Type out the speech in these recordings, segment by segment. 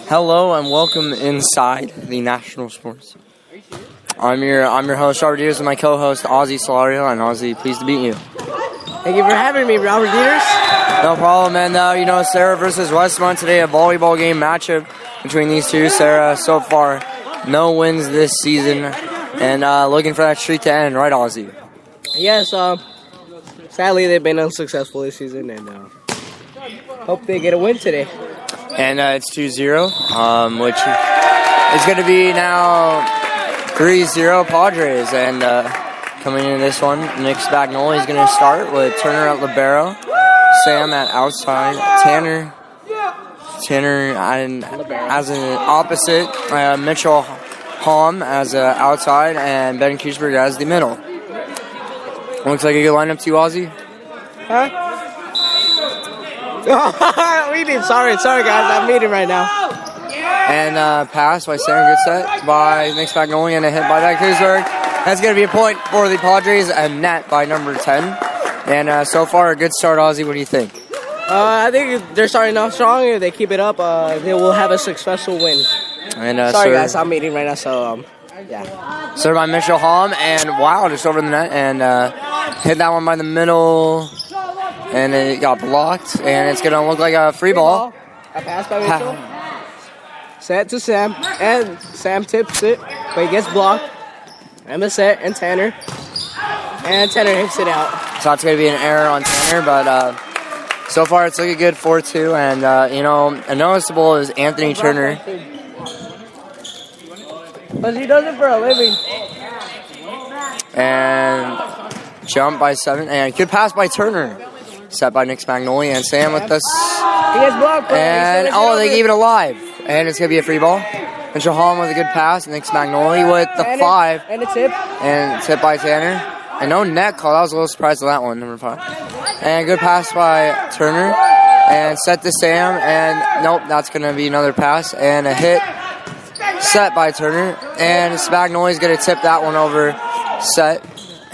Hello and welcome inside the National Sports. I'm your host Robert Dieters with my co-host Ozzy Solario, and Ozzy, pleased to meet you. Thank you for having me, Robert Dieters. No problem. And Serra versus Westmont today, a volleyball game matchup between these two. Serra so far no wins this season, and looking for that streak to end, right, Ozzy? Yes. Sadly, they've been unsuccessful this season, and hope they get a win today. And it's 2-0, which is going to be now 3-0 Padres. And coming into this one, Nick Spagnoli is going to start with Turner at libero, Sam at outside, Tanner as an opposite, Mitchell Halm as outside, and Ben Kuchberg as the middle. Looks like a good lineup to you, Ozzy. Huh? Sorry guys, I'm meeting right now. And pass by Sam, good set by Nick Spagnoli, and a hit by Ben Kuchberg. That's going to be a point for the Padres, a net by number 10. And so far, a good start, Ozzy. What do you think? I think they're starting off strong. If they keep it up, they will have a successful win. And sorry guys, I'm meeting right now, so yeah. Served by Mitchell Halm, and wow, just over the net, and hit that one by the middle. And it got blocked, and it's going to look like a free ball. A pass by Mitchell. Set to Sam, and Sam tips it, but he gets blocked. Emma set, and Tanner. And Tanner hits it out. So it's going to be an error on Tanner, but so far it's looking good, 4-2. And, a noticeable is Anthony Turner. But he does it for a living. And jump by 7, and good pass by Turner. Set by Nick Spagnoli, and Sam with this. He gets blocked. And, they gave it alive. And it's going to be a free ball. Mitchell Halm with a good pass. Nick Spagnoli with the 5. And a tip. And tip by Tanner. And no net call. I was a little surprised at that one, number 5. And good pass by Turner. And set to Sam. And nope, that's going to be another pass. And a hit. Set by Turner. And Spagnoli's going to tip that one over. Set.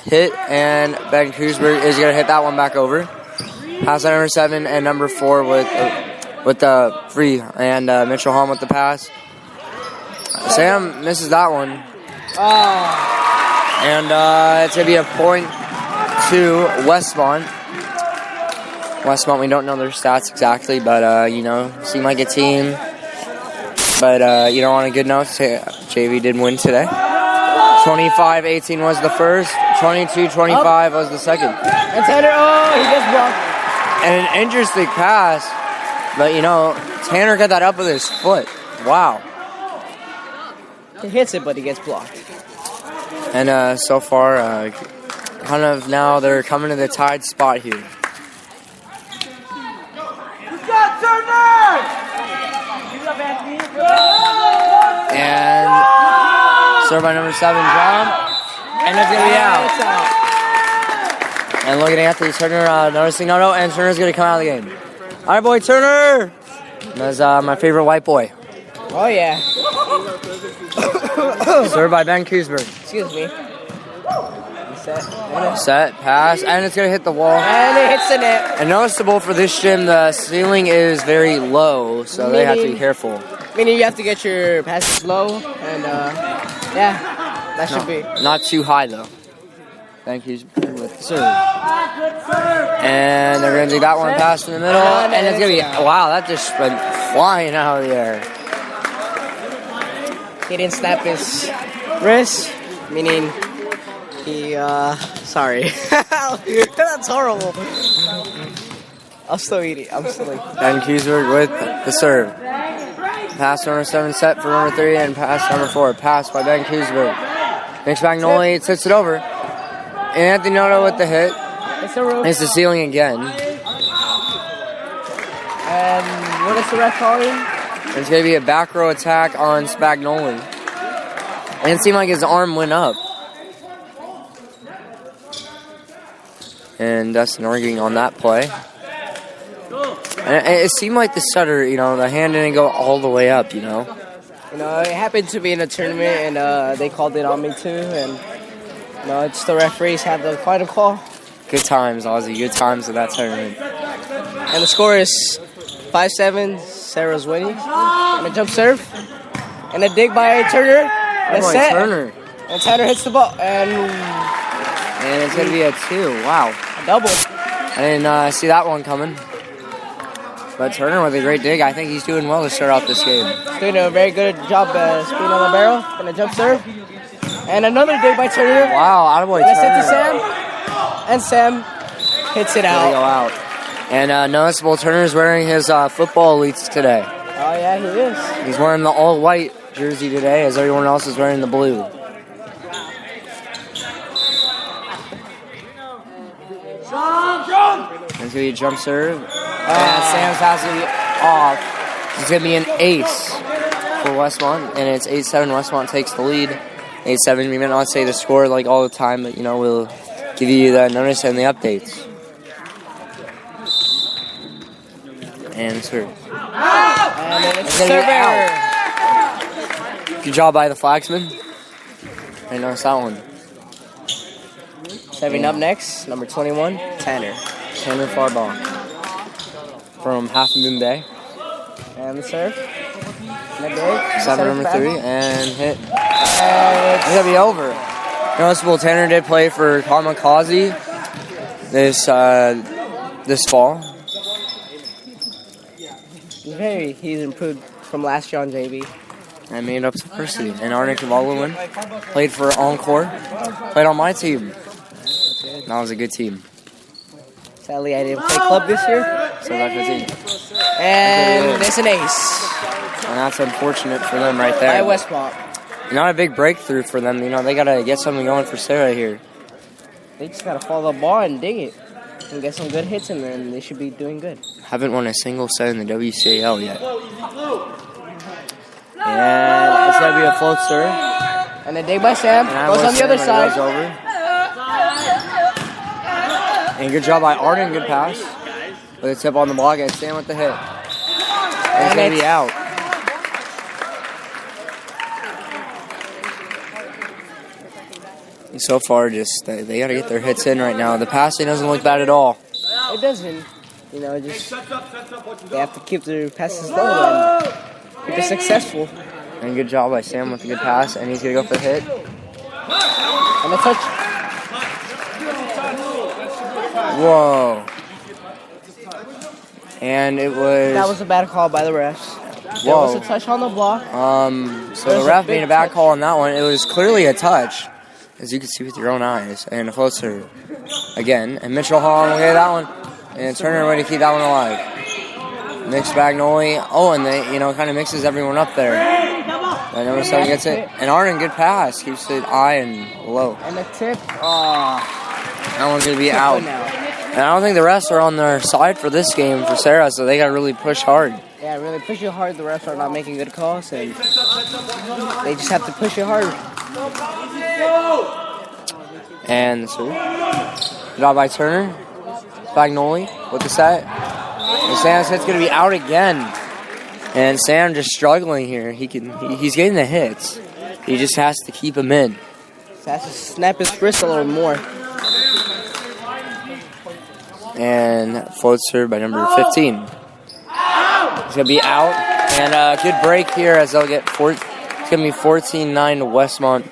Hit. And Ben Kuchberg is going to hit that one back over. Pass on number 7 and number 4 with the free, and Mitchell Halm with the pass. Sam misses that one. And it's going to be a point to Westmont. Westmont, we don't know their stats exactly, but, seem like a team. But, on a good note, JV did win today. 25-18 was the first. 22-25 was the second. And Tanner, he gets blocked. And an interesting pass, but Tanner got that up with his foot. Wow. He hits it, but he gets blocked. And so far, kind of now they're coming to the tied spot here. And served by number 7, John. And it's going to be out. And looking at Anthony Turner, noticing no, and Turner's going to come out of the game. All right, boy, Turner. That's my favorite white boy. Oh, yeah. Served by Ben Kuchberg. Excuse me. Set, pass, and it's going to hit the wall. And it hits the net. And noticeable for this gym, the ceiling is very low, so they have to be careful. Meaning you have to get your passes low, and that should be. Not too high, though. Thank you with the serve. And they're going to do that one pass in the middle. And it's going to be, wow, that just went flying out of the air. He didn't snap his wrist, meaning he, sorry. That's horrible. I'm still eating. And Kuchberg with the serve. Pass number 7 set for number 3, and pass number 4. Pass by Ben Kuchberg. Nick Spagnoli tips it over. And Anthony Noto with the hit. It's the ceiling again. And what is the ref calling? It's going to be a back row attack on Spagnoli. And it seemed like his arm went up. And Dustin arguing on that play. And it seemed like the stutter, the hand didn't go all the way up, it happened to be in a tournament, and they called it on me too, and it's the referees have the final call. Good times, Ozzy. Good times of that tournament. And the score is 5-7, Serra's winning. And a jump serve. And a dig by Turner. And a set. Turner. And Tanner hits the ball. And it's going to be a 2. Wow. A double. I didn't see that one coming. But Turner with a great dig. I think he's doing well to start off this game. Doing a very good job spinning on the barrel. And a jump serve. And another dig by Turner. Wow, attaboy Turner. And a set to Sam. And Sam hits it out. Go out. And noticeable, Turner's wearing his football elites today. Oh, yeah, he is. He's wearing the all-white jersey today as everyone else is wearing the blue. It's going to be a jump serve. And Sam's has to be off. It's going to be an ace for Westmont. And it's 8-7. Westmont takes the lead. 8-7. We may not say the score like all the time, but, we'll give you the notice and the updates. And serve. And it's a server. Good job by the flagsman. I noticed that one. Serving up next, number 21, Tanner. Tanner Farbaugh from Half Moon Bay. And the serve. And a dig. Seven number 3 and hit. It's gonna be over. Noticeable, Tanner did play for Kamikaze this fall. He's improved from last year on JV. I made up to varsity. And Arnie Cavallo played for Encore. Played on my team. That was a good team. Sadly, I didn't play club this year. So that's the team. And that's an ace. And that's unfortunate for them right there. By Westmont. Not a big breakthrough for them. They got to get something going for Serra here. They just got to follow the ball and dig it. And get some good hits in there, and they should be doing good. Haven't won a single set in the WCAL yet. And it's going to be a float serve. And a dig by Sam. Goes on the other side. Goes over. And good job by Arden. Good pass. With a tip on the block, and Sam with the hit. And it's going to be out. So far, just they got to get their hits in right now. The passing doesn't look bad at all. It doesn't. Just they have to keep their passes low and keep it successful. And good job by Sam with a good pass, and he's going to go for the hit. And a touch. Whoa. And it was... That was a bad call by the refs. There was a touch on the block. So the ref made a bad call on that one. It was clearly a touch, as you can see with your own eyes. And a float serve again. And Mitchell Hall will get that one. And Turner way to keep that one alive. Nick Spagnoli. Oh, and they, kind of mixes everyone up there. And number 7 gets it. And Arden, good pass. Keeps it high and low. And the tip. That one's going to be out. And I don't think the refs are on their side for this game for Serra, so they got to really push hard. Yeah, really push it hard. The refs are not making good calls, and they just have to push it hard. And the serve. Good job by Turner. Spagnoli with the set. And Sam's hit's going to be out again. And Sam just struggling here. He's getting the hits. He just has to keep them in. So has to snap his wrist a little more. And float serve by number 15. It's going to be out. And a good break here as they'll get it's going to be 14-9 to Westmont.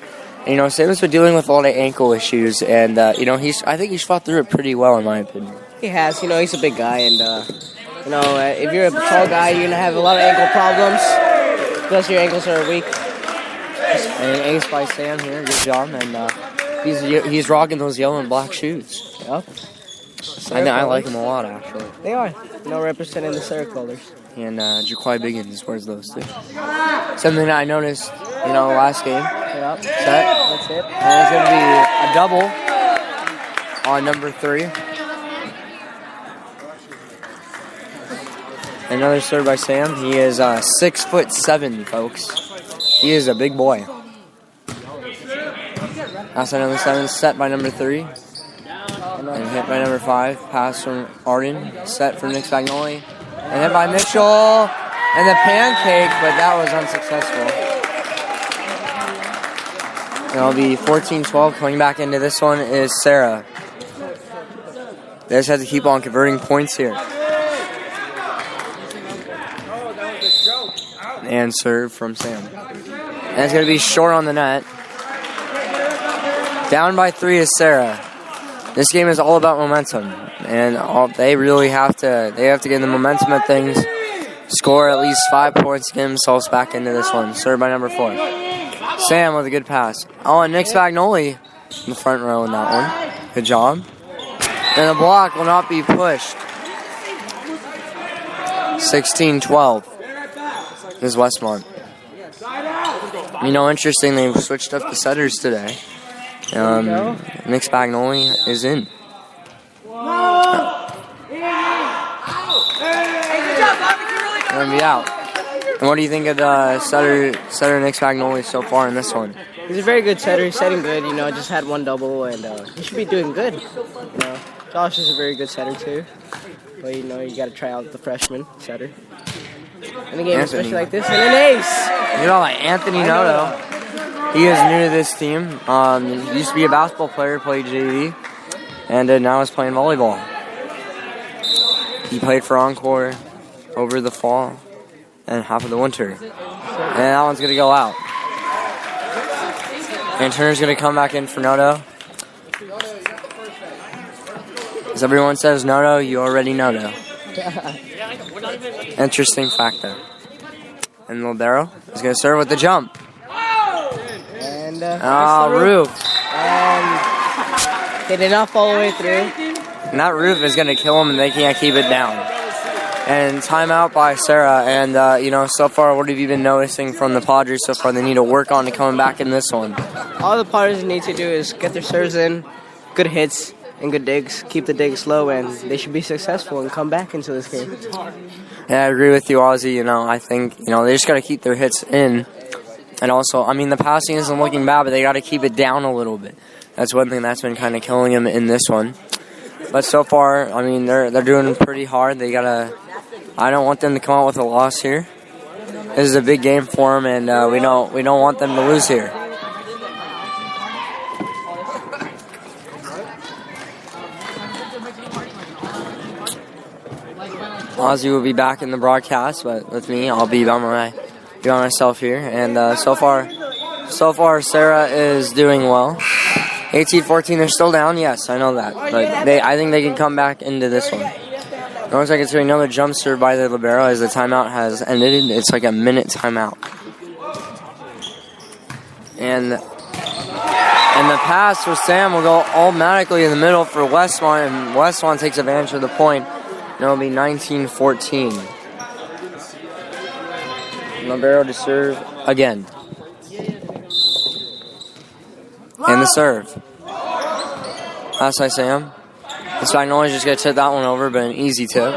And, Sam's been dealing with a lot of ankle issues. And, I think he's fought through it pretty well, in my opinion. He has. He's a big guy. And, if you're a tall guy, you're going to have a lot of ankle problems. Plus, your ankles are weak. And an ace by Sam here. Good job. And he's rocking those yellow and black shoes. Yep. I like them a lot, actually. They are. Representing the Serra colors. And Jaquai Biggins wears those, too. Something that I noticed, last game. Yep. Set. That's it. And it's going to be a double on number 3. Another serve by Sam. He is 6'7", folks. He is a big boy. That's another 7 set by number 3. And hit by number 5. Pass from Arden. Set for Nick Spagnoli. And hit by Mitchell. And the pancake, but that was unsuccessful. And it'll be 14-12. Coming back into this one is Serra. They just have to keep on converting points here. And serve from Sam. And it's going to be short on the net. Down by 3 is Serra. This game is all about momentum. And they really have to get the momentum of things. Score at least 5 points to get themselves back into this one. Served by number 4. Sam with a good pass. Oh, and Nick Spagnoli in the front row in that one. Good job. And the block will not be pushed. 16-12 is Westmont. You know, interesting, they've switched up the setters today. Nick Spagnoli is in. Gonna be out. And what do you think of the setter Nick Spagnoli so far in this one? He's a very good setter. He's setting good. You know, just had 1 double, and he should be doing good. You know, Josh is a very good setter too. But you know, you got to try out the freshman setter. In a game especially like this, and an ace. You know, like Anthony Noto. He is new to this team. He used to be a basketball player, played JV, and now is playing volleyball. He played for Encore over the fall and half of the winter. And that one's going to go out. And Turner's going to come back in for Noto. As everyone says Noto, you already Noto. Interesting fact there. And Libero is going to serve with the jump. And roof. And they did not fall all the way through. And that roof is going to kill them, and they can't keep it down. And timeout by Serra. And, you know, so far, what have you been noticing from the Padres so far? They need to work on to coming back in this one. All the Padres need to do is get their serves in, good hits, and good digs. Keep the digs low, and they should be successful and come back into this game. Yeah, I agree with you, Ozzy. You know, I think, you know, they just got to keep their hits in. And also, I mean, the passing isn't looking bad, but they got to keep it down a little bit. That's one thing that's been kind of killing them in this one. But so far, I mean, they're doing pretty hard. They gotta. I don't want them to come out with a loss here. This is a big game for them, and we don't want them to lose here. Ozzy will be back in the broadcast, but with me, I'll be by myself here. And so far, Serra is doing well. 18-14, they're still down. Yes, I know that, but I think they can come back into this one. It looks like it's going to be another jump serve by the libero as the timeout has ended. It's like a minute timeout. And the pass for Sam will go automatically in the middle for Westmont, and Westmont takes advantage of the point. And it'll be 19-14. Libero to serve again. And the serve. Pass by Sam. Spagnoli just going to tip that one over, but an easy tip.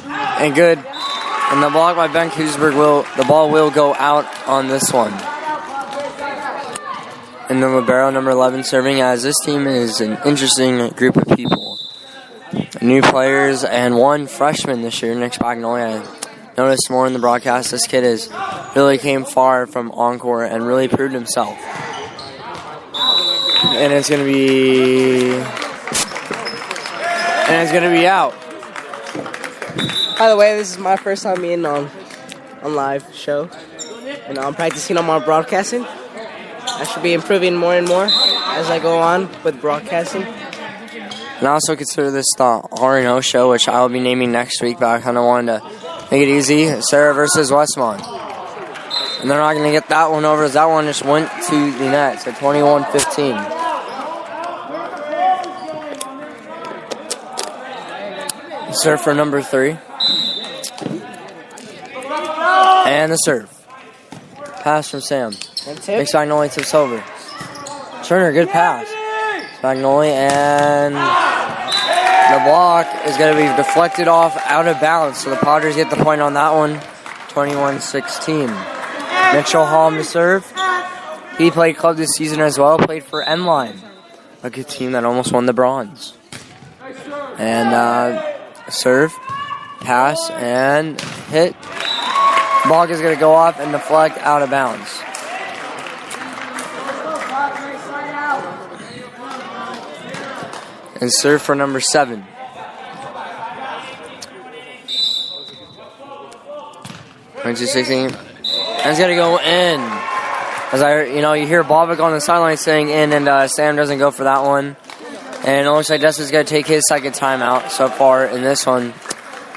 And good. And the block by Ben Kusberg the ball will go out on this one. And the libero, number 11, serving, as this team is an interesting group of people. New players and one freshman this year, Nick Spagnoli. I noticed more in the broadcast. This kid really came far from Encore and really proved himself. And it's going to be out. By the way, this is my first time being on live show. And I'm practicing on my broadcasting. I should be improving more and more as I go on with broadcasting. And I also consider this the R&O show, which I will be naming next week, but I kind of wanted to make it easy. Serra versus Westmont. And they're not going to get that one over, as that one just went to the net. So 21-15. Serve for number 3. And the serve. Pass from Sam. Nick Spagnoli tips over. Turner, good pass. Spagnoli, and the block is going to be deflected off out of bounds. So the Padres get the point on that one. 21-16. Mitchell Hall to serve. He played club this season as well. Played for N-Line, a good team that almost won the bronze. And serve, pass, and hit. Ball is going to go off and deflect out of bounds. And serve for number 7. Twenty-16. And it's going to go in. As you hear Bobick on the sideline saying in, and Sam doesn't go for that one. And it looks like Dustin's going to take his second timeout so far in this one.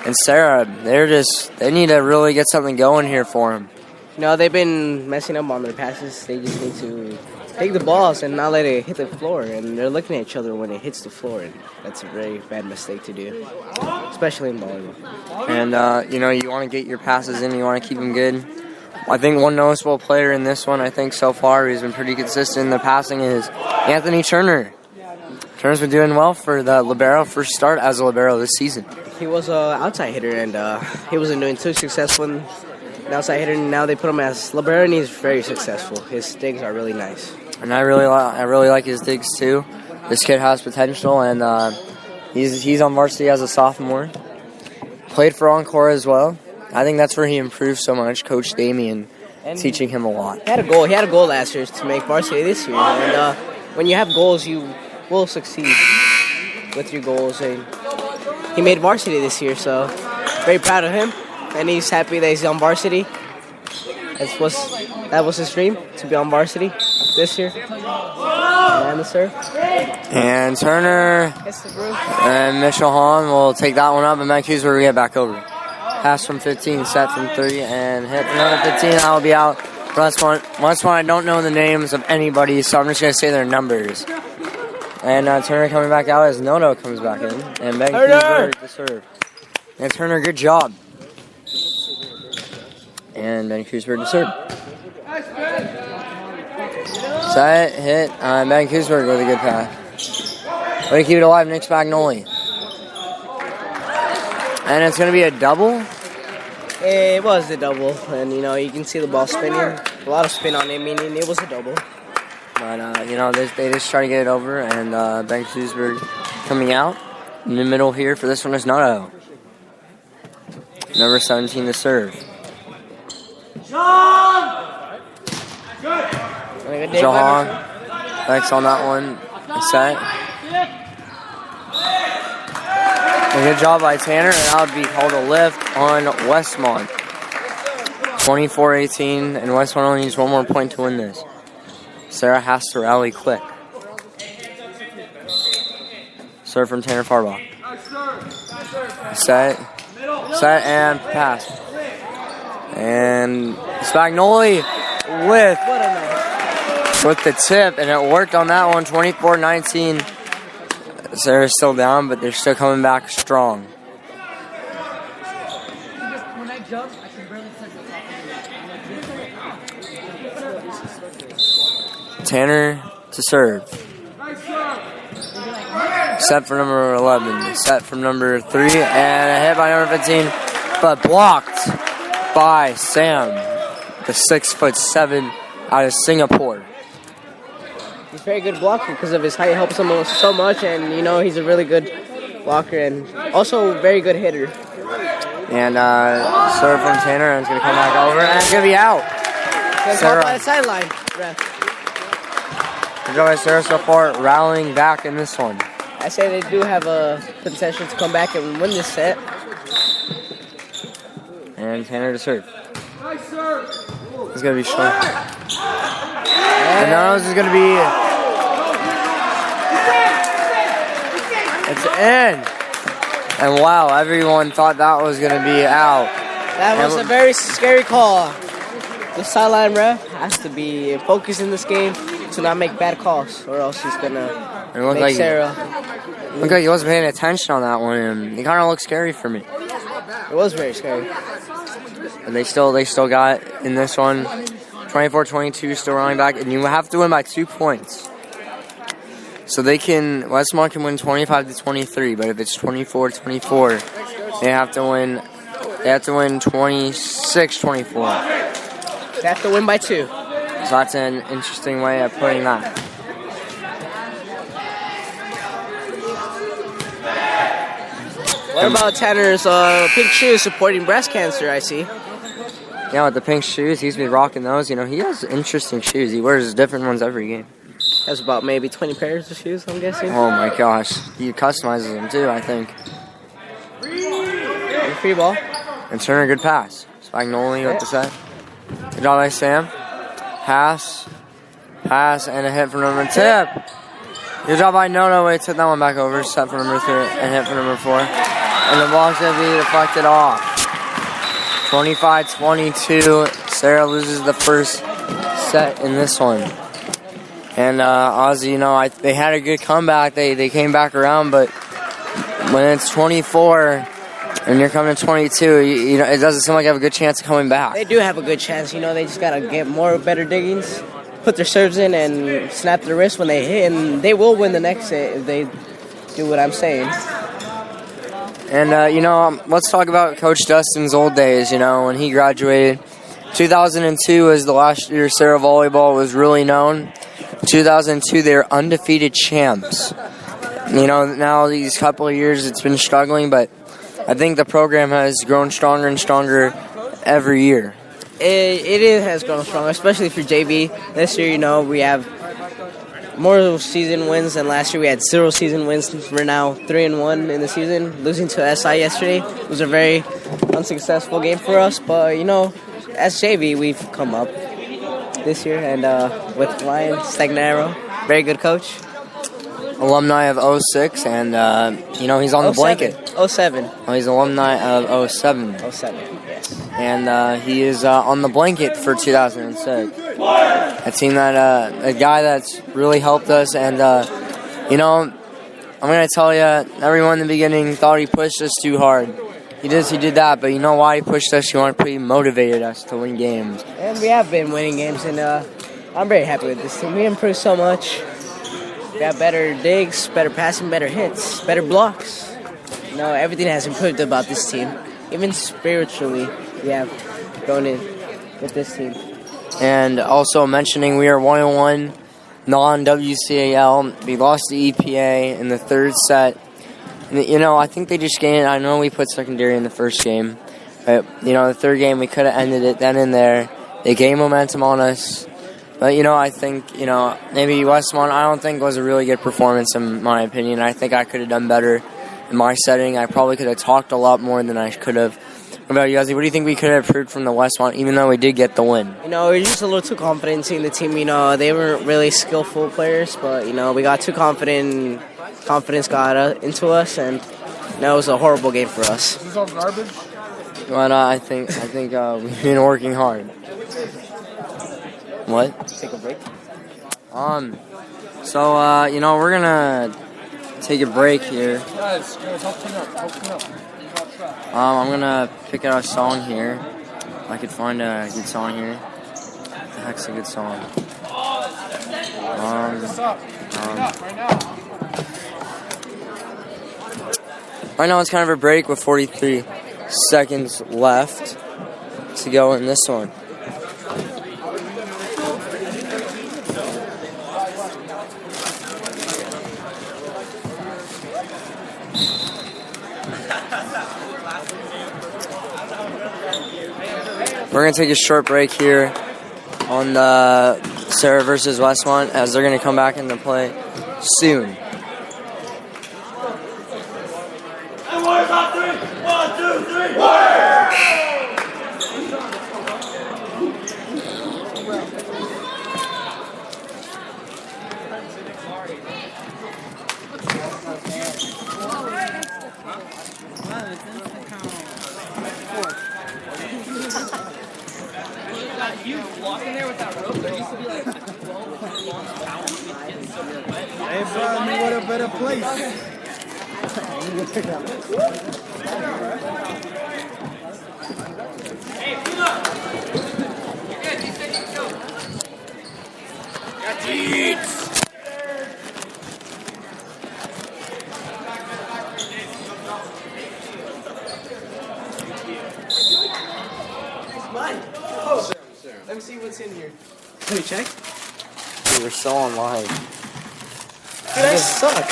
And Serra, they need to really get something going here for him. No, they've been messing up on their passes. They just need to take the balls and not let it hit the floor. And they're looking at each other when it hits the floor. And that's a very bad mistake to do, especially in volleyball. And, you want to get your passes in. You want to keep them good. I think one noticeable player in this one, I think so far, who's been pretty consistent in the passing is Anthony Turner. Turner's been doing well for the libero, first start as a libero this season. He was an outside hitter, and he wasn't doing too successful in an outside hitter, and now they put him as libero, and he's very successful. His digs are really nice. And I really like his digs, too. This kid has potential, and he's on varsity as a sophomore. Played for Encore as well. I think that's where he improved so much, Coach Damien teaching him a lot. He had a goal. He had a goal last year to make varsity this year. And when you have goals, you will succeed with your goals. And he made varsity this year, so very proud of him. And he's happy that he's on varsity. That was his dream, to be on varsity this year. And the serve. And Turner and Mitchell Hahn will take that one up, and Matt Hughes will get back over. Pass from 15, set from 3, and hit another 15. That will be out. Westmont, I don't know the names of anybody, so I'm just going to say their numbers. And Turner coming back out as Noto comes back in. And Ben Kingsburg to serve. And Turner, good job. And Ben Kingsburg to serve. Set, hit. Ben Kingsburg with a good pass. Way to keep it alive, Nick Spagnoli. And it's going to be a double? It was a double. And, you can see the ball spinning. A lot of spin on it, meaning it was a double. But, they just try to get it over. And Ben Kingsburg coming out in the middle here for this one is Noto. Number 17 to serve. Jahan. Thanks on that one. Set. A good job by Tanner, and that would be called a lift on Westmont. 24-18, and Westmont only needs one more point to win this. Serra has to rally quick. Serve from Tanner Farbach. Set, and pass. And Spagnoli with the tip, and it worked on that one, 24-19. Serra's still down, but they're still coming back strong. Tanner to serve. Set for number 11. Set from number 3, and a hit by number 15, but blocked by Sam, the 6'7" out of Singapore. He's a very good blocker because of his height. Helps him so much, and he's a really good blocker and also a very good hitter. And serve from Tanner, and it's going to come back over, and it's going to be out. Serra by the sideline. Good job by Serra so far, rallying back in this one. I say they do have a potential to come back and win this set. And Tanner to serve. It's going to be short. And now this is going to be... It's in. And wow, everyone thought that was going to be out. That was a very scary call. The sideline ref has to be focused in this game to not make bad calls, or else he's going to make Serra. Looked like he wasn't paying attention on that one, and it kind of looked scary for me. It was very scary. And they still got in this one 24-22, still running back, and you have to win by 2 points. So Westmont can win 25-23, but if it's 24-24, they have to win 26-24. They have to win by 2. So that's an interesting way of putting that. What about Tanner's pink shoes supporting breast cancer, I see? Yeah, with the pink shoes, he's been rocking those. He has interesting shoes. He wears different ones every game. Has about maybe 20 pairs of shoes, I'm guessing. Oh my gosh. He customizes them too, I think. Free ball. And Turner, good pass. Spagnoli with the set. Good job by Sam. Pass, and a hit for number tip. Good job by Nono. Wait, took that one back over. Set for number 3 and hit for number 4. And the ball's going to be deflected off. 25-22. Serra loses the first set in this one. And Ozzy, you know, they had a good comeback. They came back around, but when it's 24 and you're coming to 22, you know, it doesn't seem like you have a good chance of coming back. They do have a good chance. You know, they just got to get better diggings, put their serves in, and snap their wrist when they hit, and they will win the next set if they do what I'm saying. And, you know, let's talk about Coach Dustin's old days, you know, when he graduated. 2002 was the last year Serra volleyball was really known. 2002, they were undefeated champs. You know, now these couple of years it's been struggling, but I think the program has grown stronger and stronger every year. It has grown stronger, especially for JV. This year, you know, we have more season wins than last year. We had 0 season wins. We're now 3-1 in the season. Losing to SI yesterday was a very unsuccessful game for us, but, you know, as JV, we've come up this year, and with Ryan Stagnaro, very good coach. Alumni of 06, and, you know, he's on the blanket. 07. Oh, he's alumni of 07. 07, yes. And he is on the blanket for 2006. A team that, a guy that's really helped us, and, you know, I'm going to tell you, everyone in the beginning thought he pushed us too hard. He did that, but you know why he pushed us? He motivated us to win games. And we have been winning games, and I'm very happy with this team. We improved so much. We got better digs, better passing, better hits, better blocks. You know, everything has improved about this team. Even spiritually, we have grown in with this team. And also mentioning we are 1-1 non-WCAL. We lost to EPA in the third set. You know, I think they just gained. I know we put secondary in the first game, but, you know, the third game we could have ended it then and there. They gained momentum on us. But, you know, I think, you know, maybe Westmont, I don't think was a really good performance in my opinion. I think I could have done better in my setting. I probably could have talked a lot more than I could have. What about you, Ozzy? What do you think we could have improved from the Westmont, even though we did get the win? You know, we're just a little too confident in the team. You know, they weren't really skillful players, but, you know, we got too confident. Confidence got into us, and that was a horrible game for us. Is this all garbage? But I think we've been working hard. What? Take a break. So you know, we're gonna take a break here. Guys, help clean up. I'm gonna pick out a song here. If I could find a good song here. What the heck's a good song? Right now it's kind of a break with 43 seconds left to go in this one. We're going to take a short break here on the Serra versus Westmont as they're going to come back into play soon. You walk in there with that rope, there used to be like 12 pounds getting soaking wet. Hey, bro, what a better place. Hey, pull up. You're good. You said you killed. Got deeds. Let me see what's in here. Can we check? We're so online. Dude, I suck.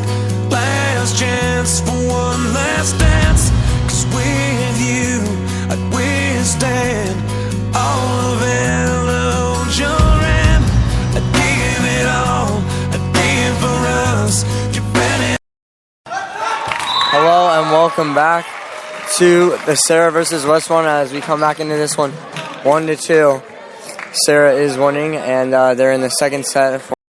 ask. Last chance for one last dance. 'Cause with you I'd withstand all of it. Hold your hand. I'd give it all. I'd give for us. Hello and welcome back to the Serra versus Westmont as we come back into this one 1-2. Serra is winning and they're in the second set.